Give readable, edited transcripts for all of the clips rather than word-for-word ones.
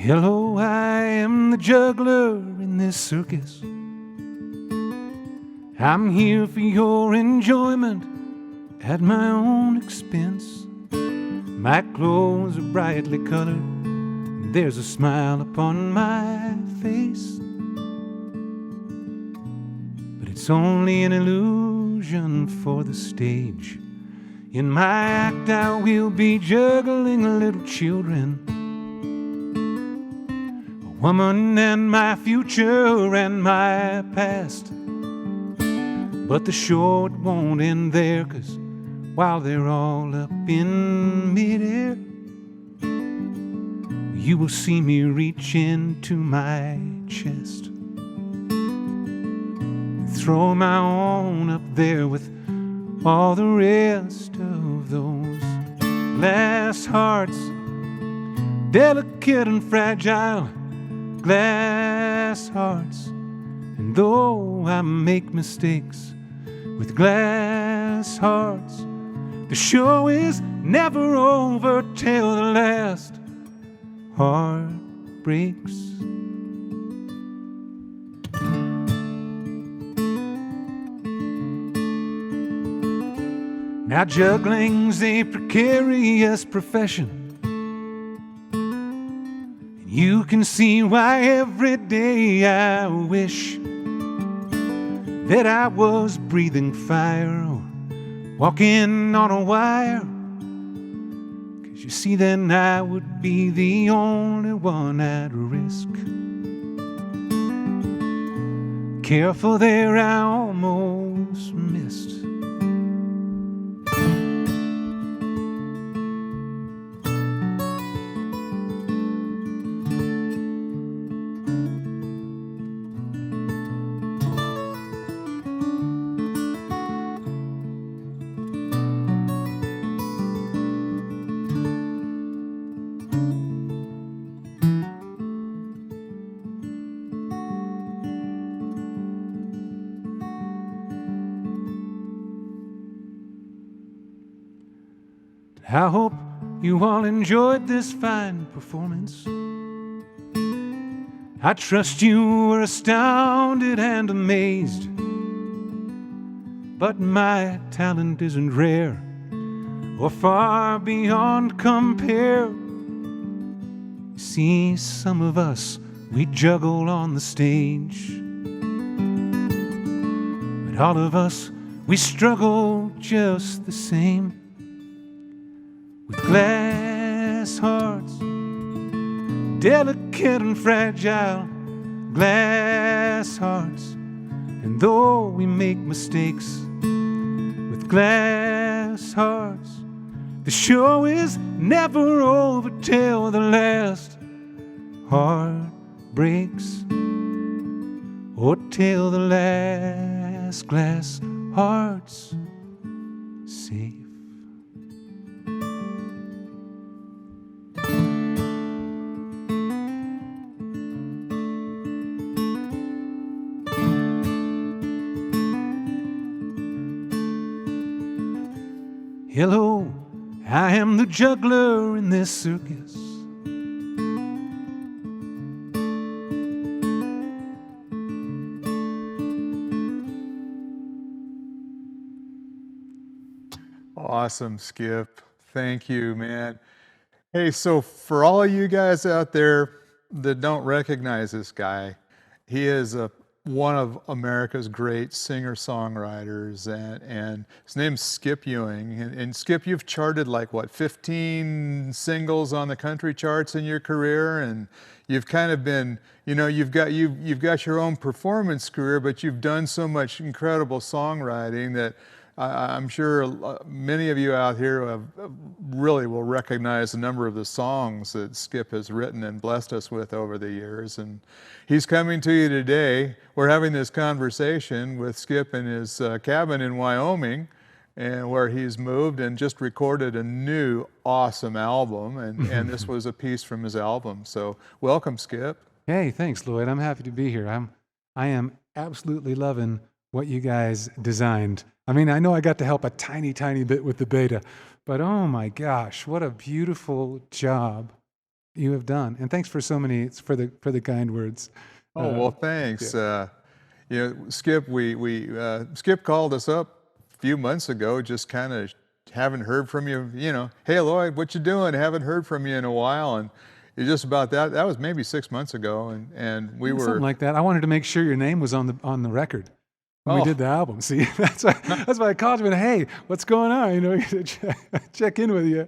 Hello, I am the juggler in this circus. I'm here for your enjoyment at my own expense. My clothes are brightly colored, and there's a smile upon my face. But it's only an illusion for the stage. In my act I will be juggling little children, a woman and my future and my past. But the show it won't end there, 'cause while they're all up in midair, you will see me reach into my chest and throw my own up there with all the rest of those glass hearts, delicate and fragile glass hearts. And though I make mistakes with glass hearts, the show is never over till the last heart breaks. Now juggling's a precarious profession, and you can see why every day I wish that I was breathing fire or walking on a wire. 'Cause you see, then I would be the only one at risk. Careful there, I almost missed. I hope you all enjoyed this fine performance. I trust you were astounded and amazed. But my talent isn't rare or far beyond compare. You see, some of us, we juggle on the stage, but all of us, we struggle just the same. With glass hearts, delicate and fragile glass hearts. And though we make mistakes with glass hearts, the show is never over till the last heart breaks, or till the last glass heart's safe. Hello, I am the juggler in this circus. Awesome, Skip. Thank you, man. Hey, so for all of you guys out there that don't recognize this guy, he is one of America's great singer-songwriters, and his name's Skip Ewing. And Skip, you've charted like, what, 15 singles on the country charts in your career, and you've kind of been, you know, you've got your own performance career, but you've done so much incredible songwriting that I'm sure many of you out here really will recognize a number of the songs that Skip has written and blessed us with over the years. And he's coming to you today. We're having this conversation with Skip in his cabin in Wyoming, and where he's moved and just recorded a new awesome album. And this was a piece from his album. So welcome, Skip. Hey, thanks, Lloyd. I'm happy to be here. I am absolutely loving what you guys designed. I mean, I know I got to help a tiny, tiny bit with the beta, but oh my gosh, what a beautiful job You have done. And thanks for for the kind words. Oh, well, thanks. Yeah. Skip, Skip called us up a few months ago, just kind of haven't heard from you, hey, Lloyd, what you doing? Haven't heard from you in a while. And it's just about that. That was maybe 6 months ago. And we were something like that. I wanted to make sure your name was on the record when we did the album. See, that's why I called you and, hey, what's going on? Check in with you.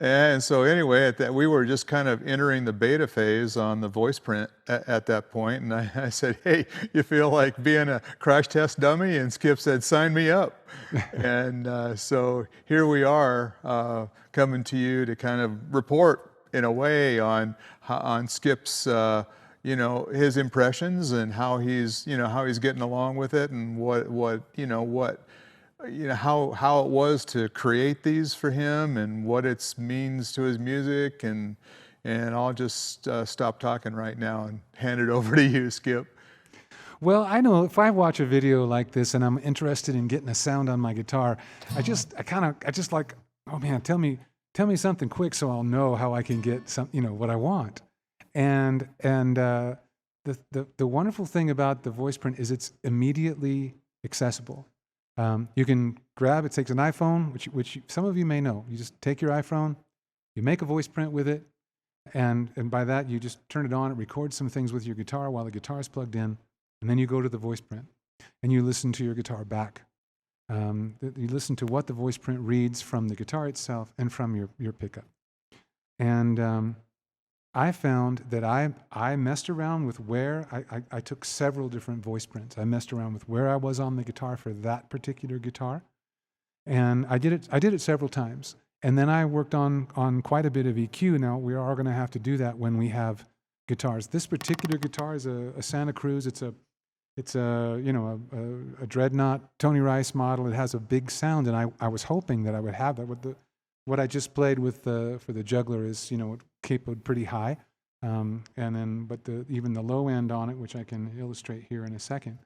And so anyway, we were just kind of entering the beta phase on the Voiceprint at that point, and I said, "Hey, you feel like being a crash test dummy?" And Skip said, "Sign me up." And so here we are, coming to you to kind of report in a way on Skip's, his impressions and how he's getting along with it, and how it was to create these for him and what it means to his music, and I'll just stop talking right now and hand it over to you, Skip. Well, I know if I watch a video like this and I'm interested in getting a sound on my guitar, I just like, oh man, tell me something quick so I'll know how I can get what I want. And the wonderful thing about the Voiceprint is it's immediately accessible. You can grab it, takes an iPhone, which some of you may know. You just take your iPhone, you make a Voiceprint with it, and by that you just turn it on, it records some things with your guitar while the guitar is plugged in, and then you go to the Voiceprint, and you listen to your guitar back. You listen to what the Voiceprint reads from the guitar itself and from your pickup. And I found that I messed around with where I took several different voice prints. I messed around with where I was on the guitar for that particular guitar, and I did it several times. And then I worked on quite a bit of EQ. Now we are going to have to do that when we have guitars. This particular guitar is a Santa Cruz. It's a Dreadnought Tony Rice model. It has a big sound, and I was hoping that I would have that. What I just played with for the Juggler is capoed pretty high, but even the low end on it, which I can illustrate here in a second,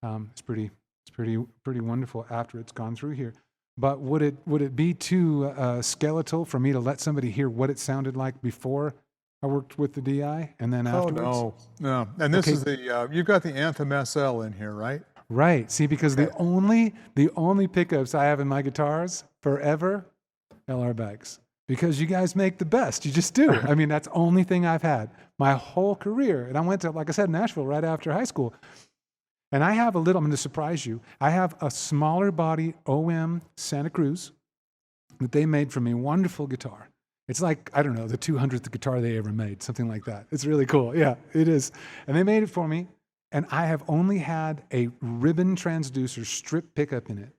it's pretty wonderful after it's gone through here. But would it be too skeletal for me to let somebody hear what it sounded like before I worked with the DI and then afterwards? Oh no. And this is you've got the Anthem SL in here, right? Right. See, because the only pickups I have in my guitars forever, LR bags. Because you guys make the best. You just do. I mean, that's the only thing I've had my whole career. And I went to, like I said, Nashville right after high school. And I have I'm going to surprise you, I have a smaller body OM Santa Cruz that they made for me. Wonderful guitar. It's like, I don't know, the 200th guitar they ever made, something like that. It's really cool. Yeah, it is. And they made it for me. And I have only had a ribbon transducer strip pickup in it.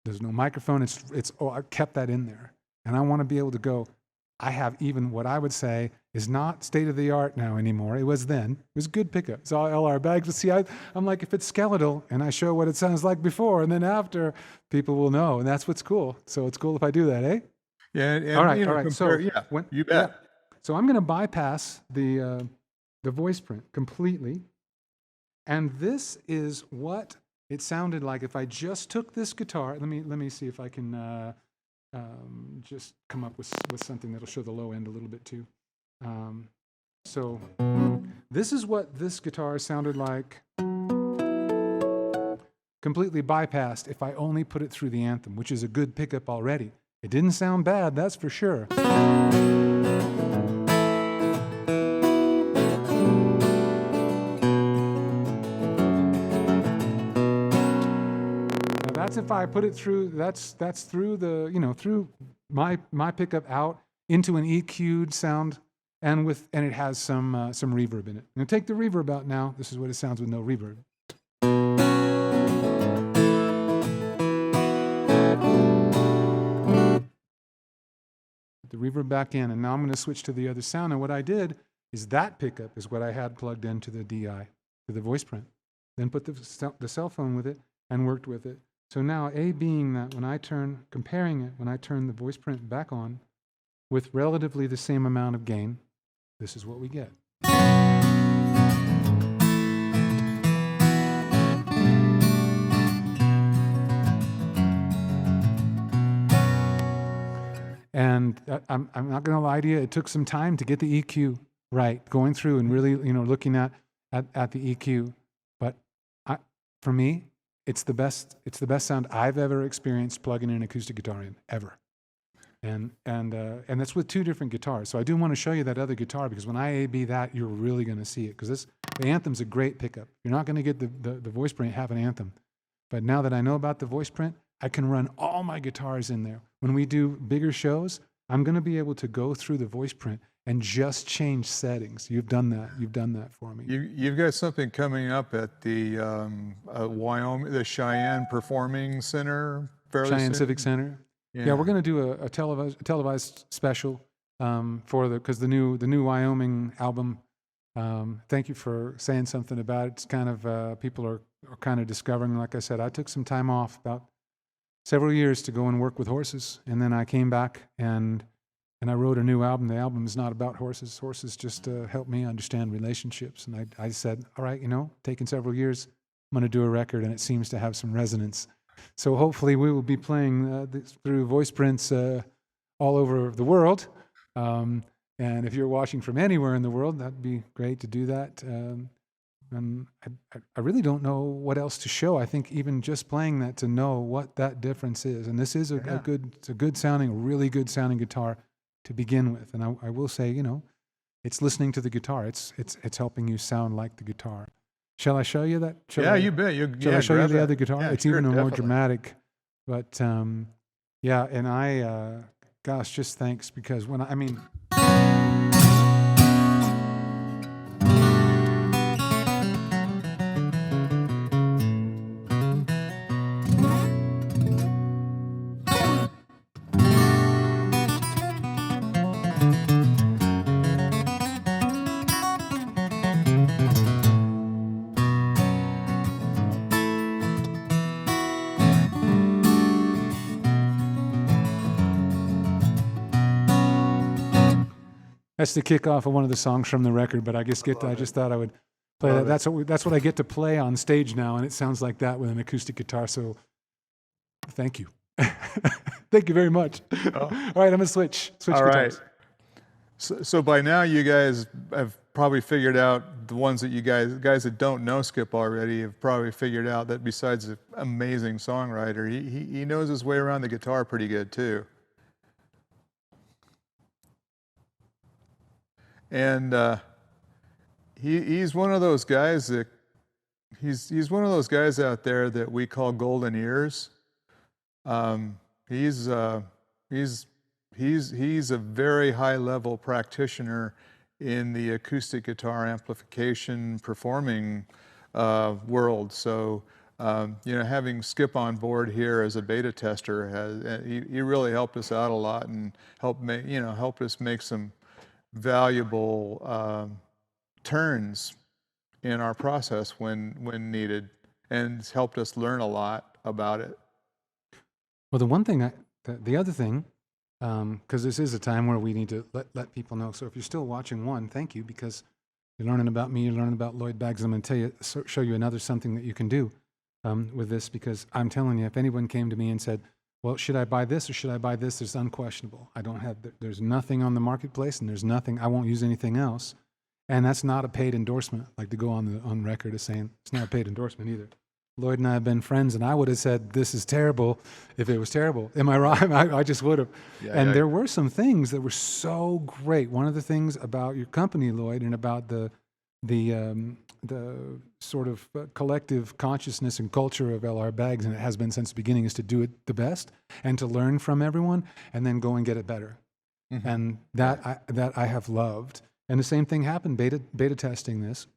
There's no microphone. I kept that in there. And I want to be able to go, I have even what I would say is not state-of-the-art now anymore. It was then. It was good pickup. It's all LR bags. But see, I'm like, if it's skeletal and I show what it sounds like before and then after, people will know. And that's what's cool. So it's cool if I do that, eh? Yeah. And, all right. So you bet. Yeah. So I'm going to bypass the Voiceprint completely. And this is what it sounded like if I just took this guitar. Let me see if I can... just come up with something that'll show the low end a little bit too. So this is what this guitar sounded like completely bypassed if I only put it through the Anthem, which is a good pickup already. It didn't sound bad, that's for sure. That's if I put it through. That's through the through my pickup out into an EQ'd sound, and it has some reverb in it. I'm gonna take the reverb out now. This is what it sounds with no reverb. Put the reverb back in, and now I'm going to switch to the other sound. And what I did is that pickup is what I had plugged into the DI, to the Voiceprint. Then put the cell phone with it and worked with it. So now, A being that when I turn the Voiceprint back on with relatively the same amount of gain, this is what we get. And I'm not going to lie to you, it took some time to get the EQ right, going through and really, looking at the EQ. But for me, it's the best sound I've ever experienced plugging an acoustic guitar in, ever. And that's with 2 different guitars. So I do want to show you that other guitar, because when I A/B that, you're really going to see it. Because the Anthem's a great pickup. You're not going to get the Voiceprint have an Anthem. But now that I know about the Voiceprint, I can run all my guitars in there. When we do bigger shows, I'm going to be able to go through the Voiceprint and just change settings. You've done that for me. You've got something coming up at the Wyoming, the Cheyenne Performing Center. Cheyenne Civic Center. Yeah, we're going to do a televised special because the new Wyoming album. Thank you for saying something about it. It's kind of people are kind of discovering. Like I said, I took some time off, about several years, to go and work with horses, and then I came back and I wrote a new album. The album is not about horses. Horses just help me understand relationships. And I said, all right, taking several years, I'm going to do a record, and it seems to have some resonance. So hopefully we will be playing through Voiceprints all over the world. And if you're watching from anywhere in the world, that'd be great to do that. And I really don't know what else to show. I think even just playing that, to know what that difference is. And this is a good sounding, really good sounding guitar to begin with. And I will say, it's listening to the guitar. It's helping you sound like the guitar. Shall I show you that? You bet. Shall I show you the other guitar? Yeah, it's sure, even more definitely. dramatic. But yeah, and gosh, just thanks, because that's the kickoff of one of the songs from the record. But I just thought I would play that. That's what I get to play on stage now, and it sounds like that with an acoustic guitar. So thank you. Thank you very much. Oh. All right, I'm going to switch All guitars. Right. So by now you guys have probably figured out, the ones that you guys that don't know Skip already have probably figured out that besides an amazing songwriter, he knows his way around the guitar pretty good too. And he's one of those guys that he's one of those guys out there that we call golden ears. He's a very high level practitioner in the acoustic guitar amplification performing world. So having Skip on board here as a beta tester he really helped us out a lot, and helped us make some valuable turns in our process when needed, and it's helped us learn a lot about it. Well, the other thing, because this is a time where we need to let people know. So if you're still watching, thank you, because you're learning about me, you're learning about Lloyd Baggs. I'm going to show you another something that you can do with this, because I'm telling you, if anyone came to me and said, well, should I buy this or should I buy this? It's unquestionable. There's nothing on the marketplace, and there's nothing, I won't use anything else. And that's not a paid endorsement, like to go on record as saying it's not a paid endorsement either. Lloyd and I have been friends, and I would have said this is terrible if it was terrible. Am I right? I just would have. Yeah, there were some things that were so great. One of the things about your company, Lloyd, and about the sort of collective consciousness and culture of L.R. Baggs, and it has been since the beginning, is to do it the best and to learn from everyone and then go and get it better. Mm-hmm. And that I have loved. And the same thing happened beta testing this,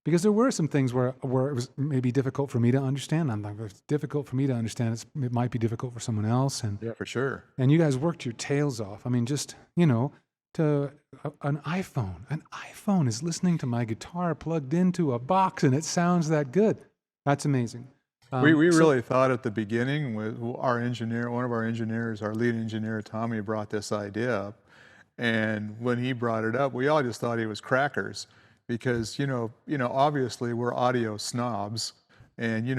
because there were some things where it was maybe difficult for me to understand. If it's difficult for me to understand, it might be difficult for someone else. And yeah, for sure. And you guys worked your tails off. I mean, just to an iPhone. An iPhone is listening to my guitar plugged into a box, and it sounds that good. That's amazing. We really thought at the beginning, with our engineer, one of our engineers, our lead engineer, Tommy, brought this idea up. And when he brought it up, we all just thought he was crackers, because, obviously we're audio snobs, And I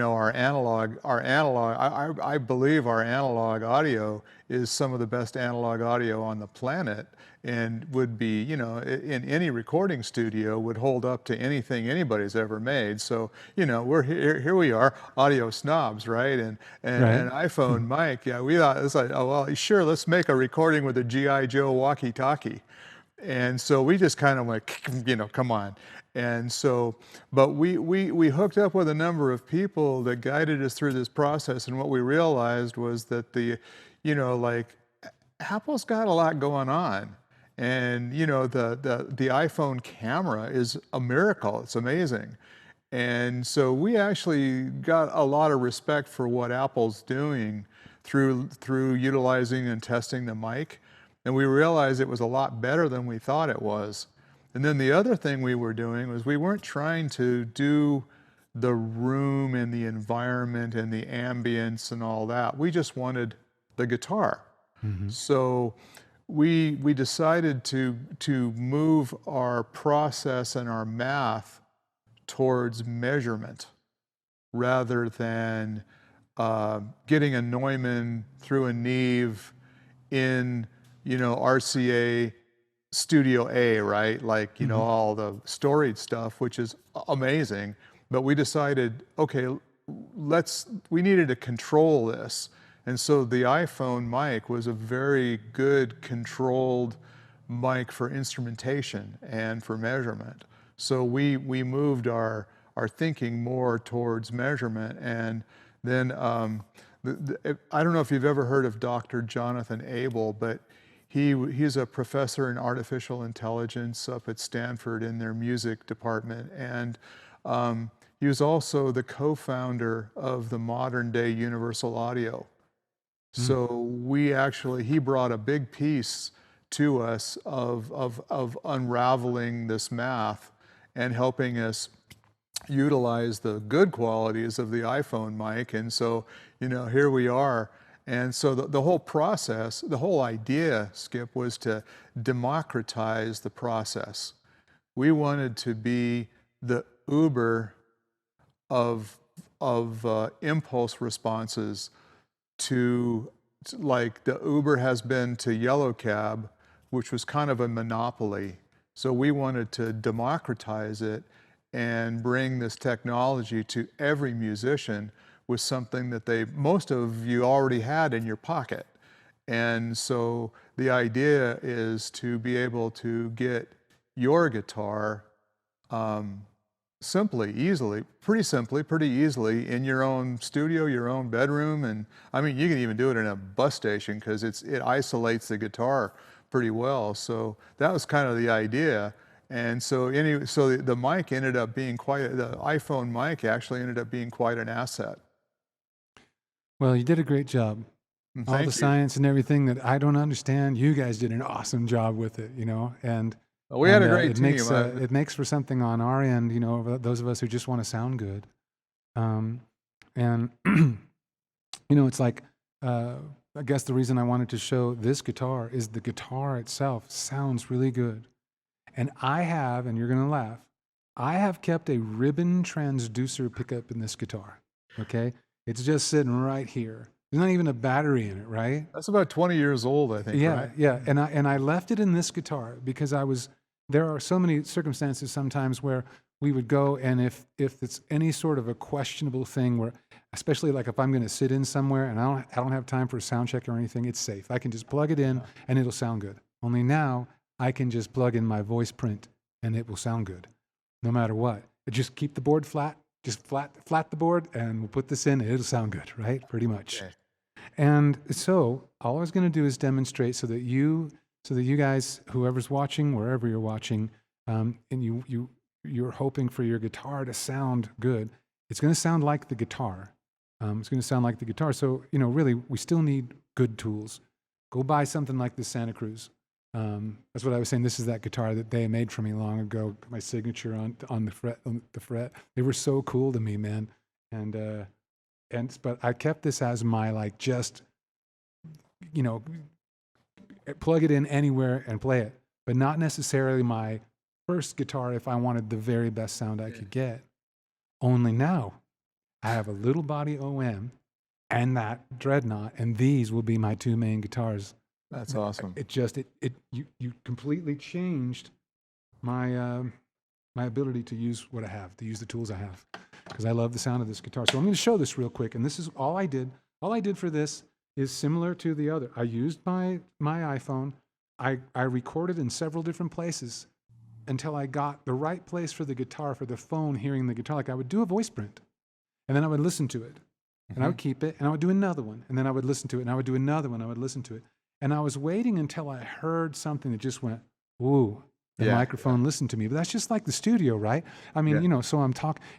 believe our analog audio is some of the best analog audio on the planet, and would be, in any recording studio, would hold up to anything anybody's ever made. So, we're here we are, audio snobs, right? And Right. an iPhone mic, yeah, we thought, it's like, oh, well, sure, let's make a recording with a G.I. Joe walkie-talkie. And so we just kind of went, come on. And so, but we hooked up with a number of people that guided us through this process. And what we realized was that Apple's got a lot going on. And, the iPhone camera is a miracle. It's amazing. And so we actually got a lot of respect for what Apple's doing through utilizing and testing the mic. And we realized it was a lot better than we thought it was. And then the other thing we were doing was we weren't trying to do the room and the environment and the ambience and all that. We just wanted the guitar. Mm-hmm. So we decided to move our process and our math towards measurement rather than getting a Neumann through a Neve in RCA Studio A, right? Like, all the storied stuff, which is amazing. But we decided, okay, we needed to control this. And so the iPhone mic was a very good controlled mic for instrumentation and for measurement. So we moved our thinking more towards measurement. And then I don't know if you've ever heard of Dr. Jonathan Abel, but he's a professor in artificial intelligence up at Stanford in their music department. And he was also the co-founder of the modern day Universal Audio. So he brought a big piece to us of unraveling this math and helping us utilize the good qualities of the iPhone mic. And so, here we are. And so the whole process, the whole idea, Skip, was to democratize the process. We wanted to be the Uber of impulse responses to like the Uber has been to Yellow Cab, which was kind of a monopoly. So we wanted to democratize it and bring this technology to every musician with something that most of you already had in your pocket. And so the idea is to be able to get your guitar pretty easily in your own studio, your own bedroom. And I mean, you can even do it in a bus station because it isolates the guitar pretty well. So that was kind of the idea. And so the mic ended up being the iPhone mic actually ended up being quite an asset. Well, you did a great job. All the science and everything that I don't understand, you guys did an awesome job with it, and we had a great team. It makes for something on our end, those of us who just want to sound good. And, it's like, I guess the reason I wanted to show this guitar is the guitar itself sounds really good. And and you're going to laugh, I have kept a ribbon transducer pickup in this guitar, okay? It's just sitting right here. There's not even a battery in it, right? That's about 20 years old, I think, yeah, right? Yeah, and I left it in this guitar because there are so many circumstances sometimes where we would go, and if it's any sort of a questionable thing where, especially like if I'm going to sit in somewhere and I don't have time for a sound check or anything, it's safe. I can just plug it in and it'll sound good. Only now I can just plug in my Voiceprint and it will sound good, no matter what. Just keep the board flat. Just flat the board, and we'll put this in, and it'll sound good, right? Pretty much. Okay. And so all I was going to do is demonstrate so that you guys, whoever's watching, wherever you're watching, and you're hoping for your guitar to sound good. It's going to sound like the guitar. It's going to sound like the guitar. So really, we still need good tools. Go buy something like the Santa Cruz. That's what I was saying. This is that guitar that they made for me long ago. My signature on the fret. They were so cool to me, man. But I kept this as my just plug it in anywhere and play it, but not necessarily my first guitar if I wanted the very best sound I could get. Only now, I have a little body OM and that dreadnought, and these will be my two main guitars. That's awesome. You completely changed my my ability to use what I have, to use the tools I have, because I love the sound of this guitar. So I'm going to show this real quick, and this is all I did. All I did for this is similar to the other. I used my iPhone. I recorded in several different places until I got the right place for the guitar, for the phone hearing the guitar. Like I would do a Voiceprint, and then I would listen to it, and I would keep it, and I would do another one, and then I would listen to it, and I would do another one, I would listen to it. And I was waiting until I heard something that just went, ooh, the microphone listened to me. But that's just like the studio, right? I mean, you know, so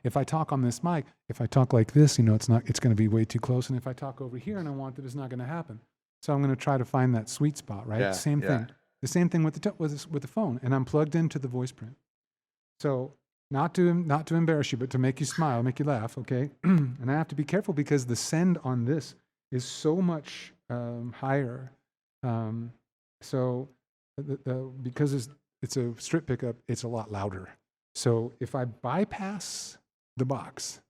if I talk on this mic, if I talk like this, you know, it's going to be way too close. And if I talk over here and I want it, it's not going to happen. So I'm going to try to find that sweet spot, right? Same thing. The same thing with the phone. And I'm plugged into the Voiceprint. So not to embarrass you, but to make you smile, make you laugh, okay? And I have to be careful because the send on this is so much higher. So because it's a strip pickup, it's a lot louder. So if I bypass the box,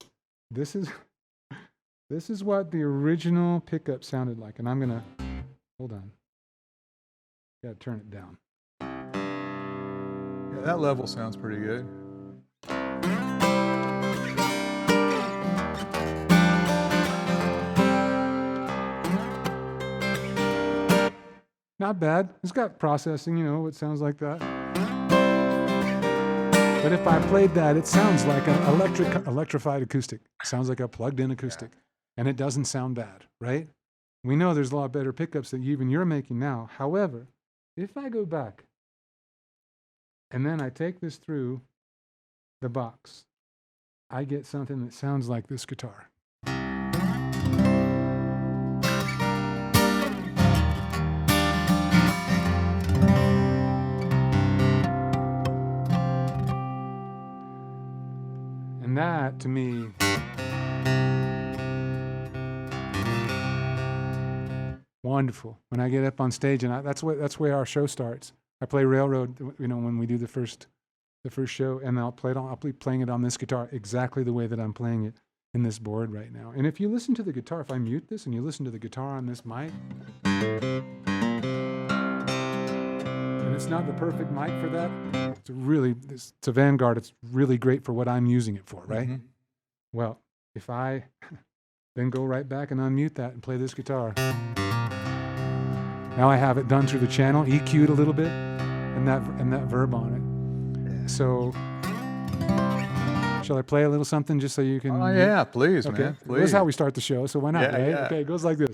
this is what the original pickup sounded like. And I'm gonna hold on. Gotta turn it down. Yeah, that level sounds pretty good. Not bad. It's got processing, you know, it sounds like that. But if I played that, it sounds like an electrified acoustic. It sounds like a plugged-in acoustic. And it doesn't sound bad, right? We know there's a lot better pickups that even you're making now. However, if I go back and then I take this through the box, I get something that sounds like this guitar. And that, to me, wonderful. When I get up on stage, and that's where our show starts. I play Railroad, you know, when we do the first show, and I'll be playing it on this guitar exactly the way that I'm playing it in this board right now. And if you listen to the guitar, if I mute this and you listen to the guitar on this mic, and it's not the perfect mic for that, it's a Vanguard. It's really great for what I'm using it for, right? Mm-hmm. Well, if I then go right back and unmute that and play this guitar, now I have it done through the channel, EQ'd a little bit, and that verb on it. Yeah. So, shall I play a little something just so you can? Oh yeah, please, okay. Man. Please. This is how we start the show, so why not, right? Yeah. Okay, it goes like this.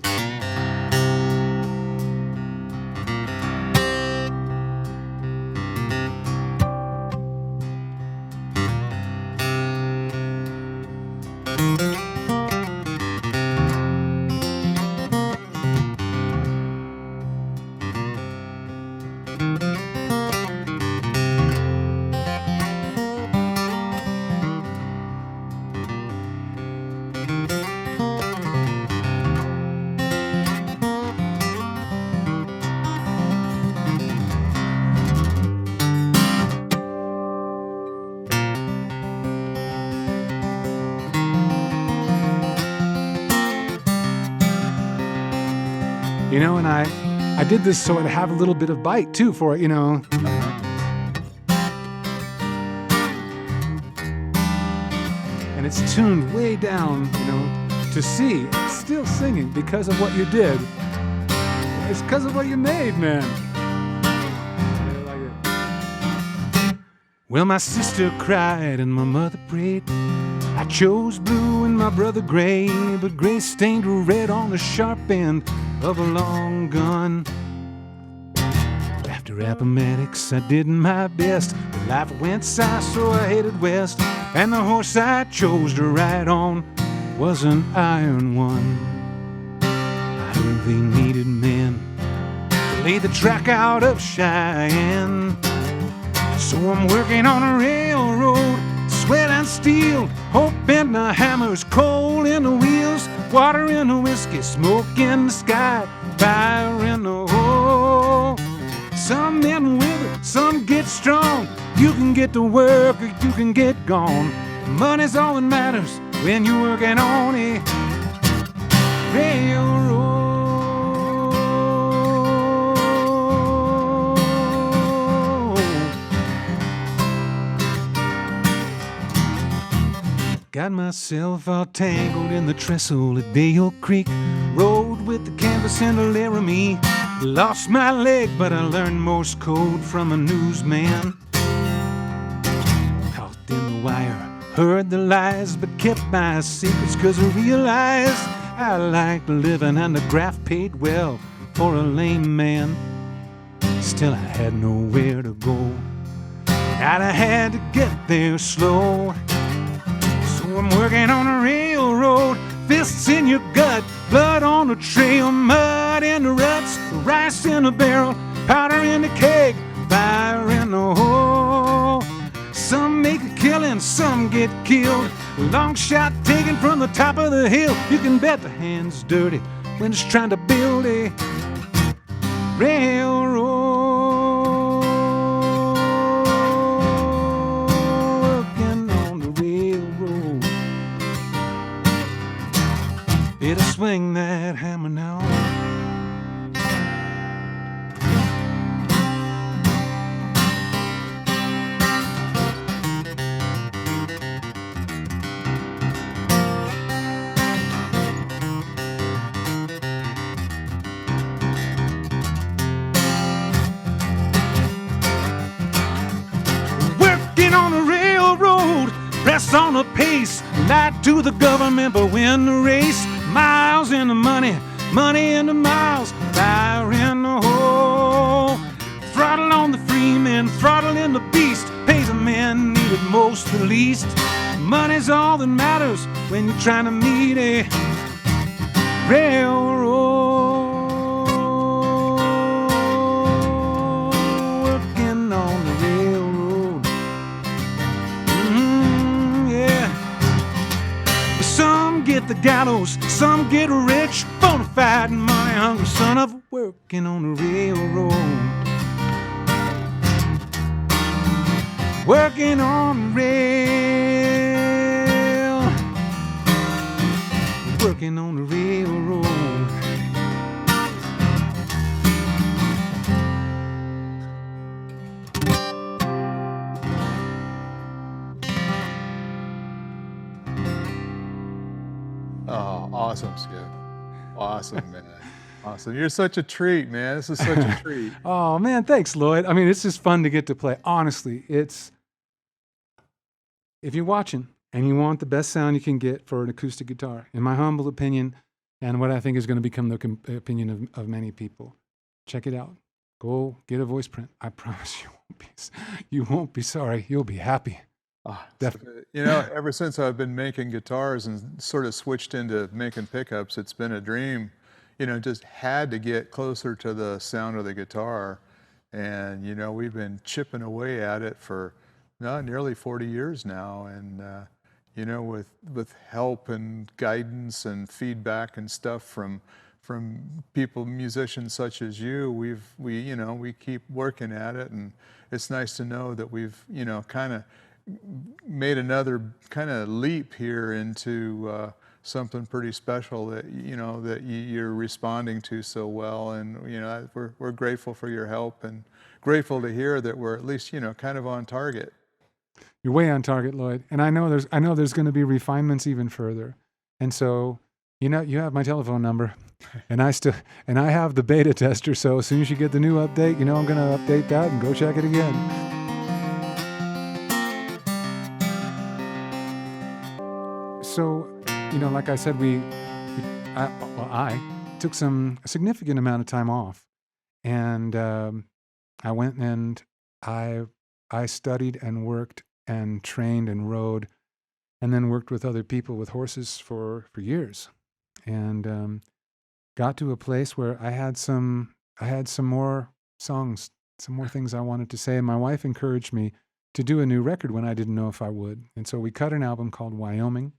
You know, and I did this so I'd have a little bit of bite too for it, you know. And it's tuned way down, you know, to C. It's still singing because of what you did. It's because of what you made, man. I like it. Well, my sister cried and my mother prayed. I chose blue and my brother gray, but gray stained red on the sharp end of a long gun. After Appomattox, I did my best, but life went south, so I headed west. And the horse I chose to ride on was an iron one. I heard they needed men to lay the track out of Cheyenne. So I'm working on a railroad, sweat and steel, hope in the hammers, coal in the wheels, water in the whiskey, smoke in the sky, fire in the hole. Some men wither, some get strong. You can get to work or you can get gone. Money's all that matters, when you're working on a railroad. Got myself all tangled in the trestle at Dale Creek. Rode with the canvas and the Laramie. Lost my leg, but I learned Morse code from a newsman. Caught in the wire, heard the lies, but kept my secrets, 'cause I realized I liked living and the graft paid well for a lame man. Still, I had nowhere to go, and I had to get there slow. So I'm working on a railroad, fists in your gut, blood on the trail, mud in the ruts, rice in the barrel, powder in the keg, fire in the hole. Some make a killing, some get killed. A long shot taken from the top of the hill. You can bet the hand's dirty when it's trying to build a railroad. Working on the railroad. It'll swing that hammer now. On the railroad, press on the pace, lied to the government, but win the race. Miles in the money, money in the miles, fire in the hole. Throttle on the free men, throttle in the beast, pays a man needed most the least. Money's all that matters when you're trying to meet a railroad. Working on the railroad. Some get the gallows, some get rich, bona fide and money hungry son of a working on the railroad. Working on the rail. Working on the railroad. Oh, awesome, Skip. Awesome, man. Awesome. You're such a treat, man. This is such a treat. Oh, man, thanks, Lloyd. I mean, it's just fun to get to play. Honestly, it's... If you're watching and you want the best sound you can get for an acoustic guitar, in my humble opinion, and what I think is going to become the opinion of many people, check it out. Go get a Voiceprint. I promise you won't be sorry. You'll be happy. Definitely. You know, ever since I've been making guitars and sort of switched into making pickups, it's been a dream. You know, just had to get closer to the sound of the guitar. And, you know, we've been chipping away at it for nearly 40 years now. And, you know, with help and guidance and feedback and stuff from people, musicians such as you, we keep working at it. And it's nice to know that we've, you know, kind of made another kind of leap here into something pretty special that you're responding to so well, and you know we're grateful for your help and grateful to hear that we're at least kind of on target. You're way on target, Lloyd, and I know there's going to be refinements even further, and so you have my telephone number, and I have the beta tester, so as soon as you get the new update, I'm going to update that and go check it again. So, like I said, I took a significant amount of time off, and I went and I studied and worked and trained and rode, and then worked with other people with horses for years, and got to a place where I had some more songs, some more things I wanted to say, and my wife encouraged me to do a new record when I didn't know if I would, and so we cut an album called Wyoming.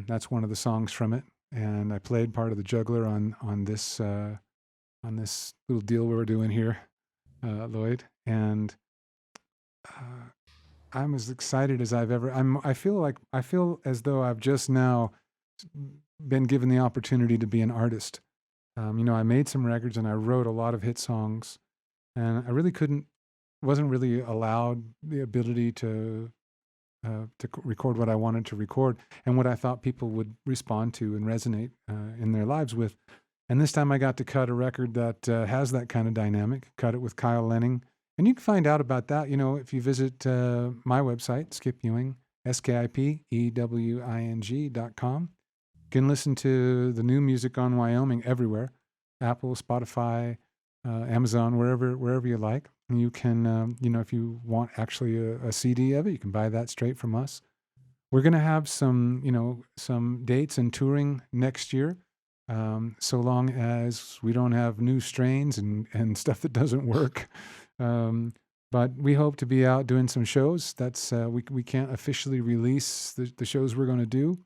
That's one of the songs from it, and I played part of the Juggler on this little deal we were doing here, Lloyd. And I'm as excited as I've ever. I feel as though I've just now been given the opportunity to be an artist. I made some records and I wrote a lot of hit songs, and I really wasn't really allowed the ability to record what I wanted to record and what I thought people would respond to and resonate in their lives with. And this time I got to cut a record that has that kind of dynamic, cut it with Kyle Lenning. And you can find out about that, if you visit my website, Skip Ewing, SKIPEWING.com. You can listen to the new music on Wyoming everywhere, Apple, Spotify, Amazon, wherever you like. And you can, if you want actually a CD of it, you can buy that straight from us. We're going to have some dates and touring next year, so long as we don't have new strains and stuff that doesn't work. But we hope to be out doing some shows. That's we can't officially release the shows we're going to do.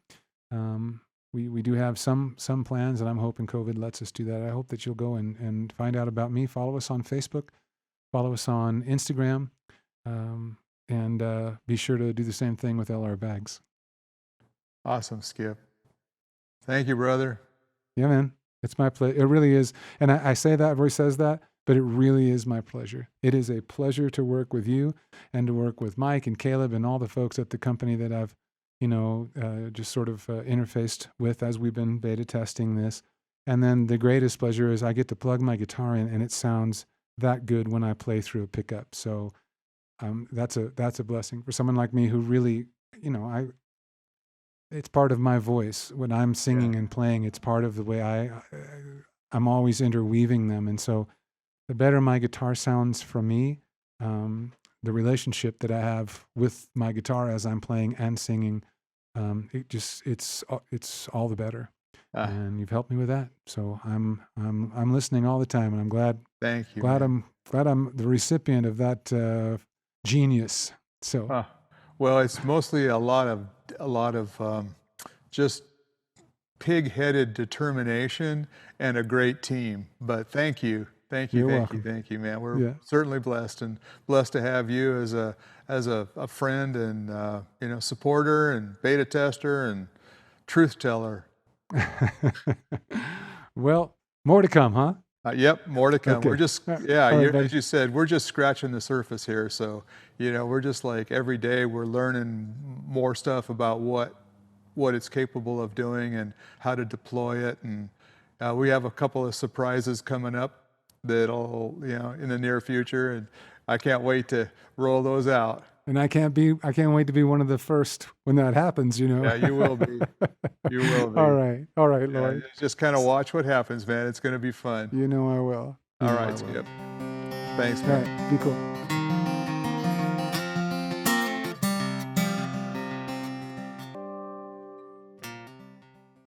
We do have some plans, and I'm hoping COVID lets us do that. I hope that you'll go and find out about me. Follow us on Facebook. Follow us on Instagram, and be sure to do the same thing with LR Bags. Awesome, Skip. Thank you, brother. Yeah, man. It's my pleasure. It really is. And I say that, everybody says that, but it really is my pleasure. It is a pleasure to work with you and to work with Mike and Caleb and all the folks at the company that I've, just sort of interfaced with as we've been beta testing this. And then the greatest pleasure is I get to plug my guitar in and it sounds that good when I play through a pickup. So that's a blessing for someone like me who really, it's part of my voice when I'm singing and playing. It's part of the way I'm always interweaving them. And so the better my guitar sounds from me, the relationship that I have with my guitar as I'm playing and singing, it's all the better. And you've helped me with that. So I'm listening all the time, and I'm glad. Thank you. Glad I'm the recipient of that genius. So well, it's mostly a lot of just pig-headed determination and a great team. But thank you, You're welcome. thank you, man. We're certainly blessed to have you as a friend and supporter and beta tester and truth teller. Well, more to come, huh? Yep, more to come. Okay. We're just, as you said, we're just scratching the surface here. So, we're just like every day we're learning more stuff about what it's capable of doing and how to deploy it. And we have a couple of surprises coming up that'll, in the near future. And I can't wait to roll those out. And I can't wait to be one of the first when that happens, Yeah, you will be. You will be. All right, Lloyd. Just kind of watch what happens, man. It's going to be fun. I will. All right, Skip. Thanks, man. All right, be cool.